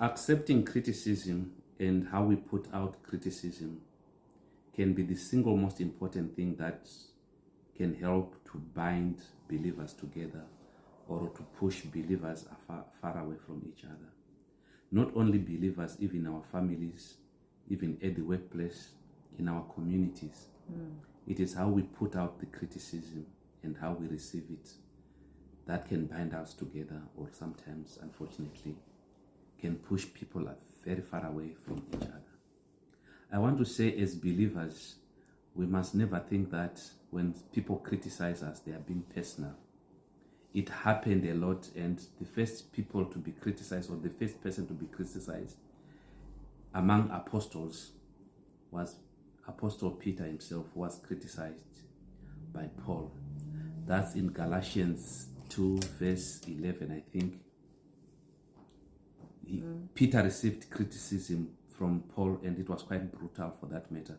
Accepting criticism and how we put out criticism can be the single most important thing that can help to bind believers together or to push believers far away from each other. Not only believers, even our families, even at the workplace, in our communities. It is how we put out the criticism and how we receive it that can bind us together, or sometimes, unfortunately, can push people very far away from each other. I want to say, as believers, we must never think that when people criticize us, they are being personal. It happened a lot, and the first people to be criticized, or the first person to be criticized among apostles, was Apostle Peter himself, who was criticized by Paul. That's in Galatians 2 verse 11, I think. Peter received criticism from Paul, and it was quite brutal for that matter.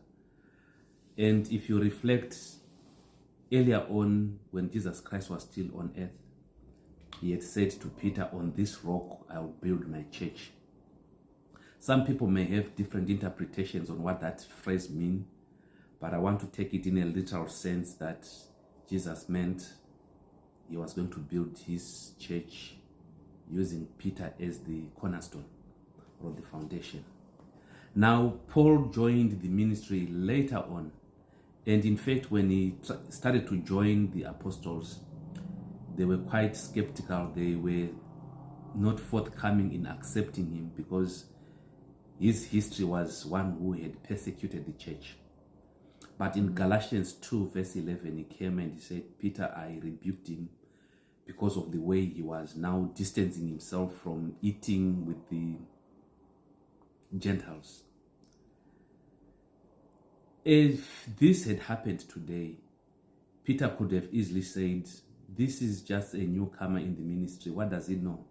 And if you reflect, earlier on, when Jesus Christ was still on earth, he had said to Peter, "On this rock I will build my church." Some people may have different interpretations on what that phrase means, but I want to take it in a literal sense that Jesus meant he was going to build his church using Peter as the cornerstone or the foundation. Now, Paul joined the ministry later on, and in fact, when he started to join the apostles, they were quite skeptical. They were not forthcoming in accepting him because his history was one who had persecuted the church. But in Galatians 2 verse 11, he came and he said, "Peter, I rebuked him because of the way he was now distancing himself from eating with the Gentiles." If this had happened today, Peter could have easily said, "This is just a newcomer in the ministry. What does he know?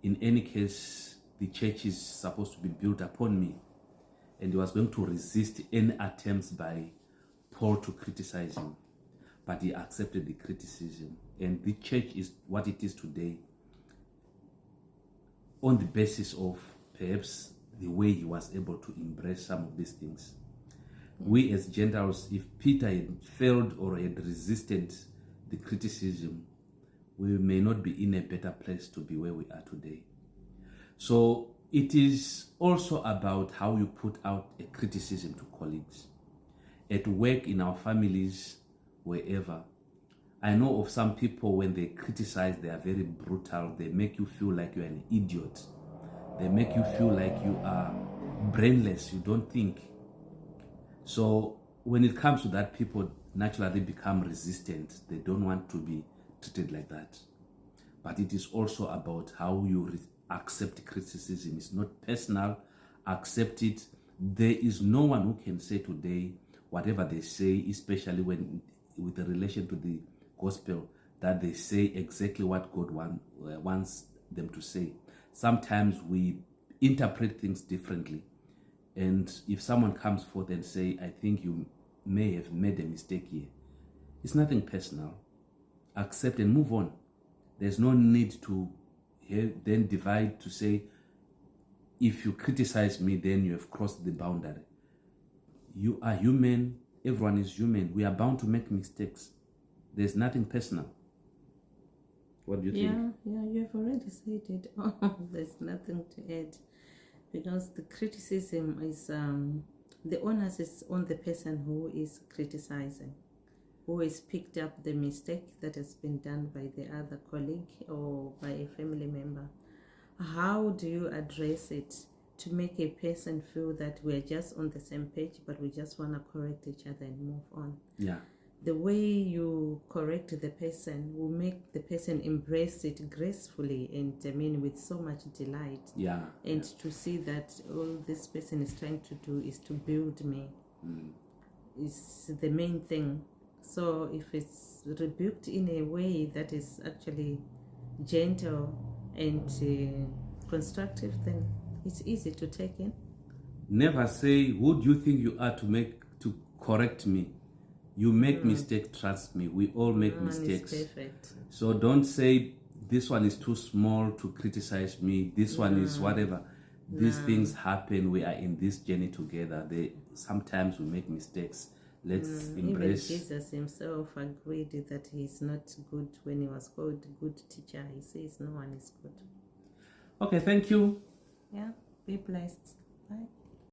In any case, the church is supposed to be built upon me." And he was going to resist any attempts by Paul to criticize him. But he accepted the criticism. And the church is what it is today on the basis of perhaps the way he was able to embrace some of these things. We as Gentiles, if Peter had failed or had resisted the criticism, we may not be in a better place to be where we are today. So it is also about how you put out a criticism to colleagues, at work, in our families, wherever. I know of some people, when they criticize, they are very brutal. They make you feel like you're an idiot. They make you feel like you are brainless, you don't think. So when it comes to that, people naturally become resistant. They don't want to be treated like that. But it is also about how you accept criticism. It's not personal. Accept it. There is no one who can say today, whatever they say, especially when with the relation to the gospel, that they say exactly what God wants them to say. Sometimes we interpret things differently. And if someone comes forth and say, "I think you may have made a mistake here," it's nothing personal. Accept and move on. There's no need to then divide to say, "If you criticize me, then you have crossed the boundary." You are human. Everyone is human. We are bound to make mistakes. There's nothing personal. What do you think? Yeah, you have already said it. There's nothing to add, because the criticism is the onus is on the person who is criticizing, who has picked up the mistake that has been done by the other colleague or by a family member. How do you address it to make a person feel that we're just on the same page, but we just want to correct each other and move on? Yeah. The way you correct the person will make the person embrace it gracefully and with so much delight. Yeah. And to see that all this person is trying to do is to build me is the main thing. So if it's rebuked in a way that is actually gentle and constructive, then it's easy to take in. Never say, "Who do you think you are to correct me?" You make mistakes, trust me. We all make mistakes. Is perfect. So don't say, "This one is too small to criticize me. This one is whatever." These things happen. We are in this journey together. Sometimes we make mistakes. Let's Even embrace. Jesus himself agreed that he's not good when he was called good teacher. He says no one is good. Okay, thank you. Yeah, be blessed. Bye.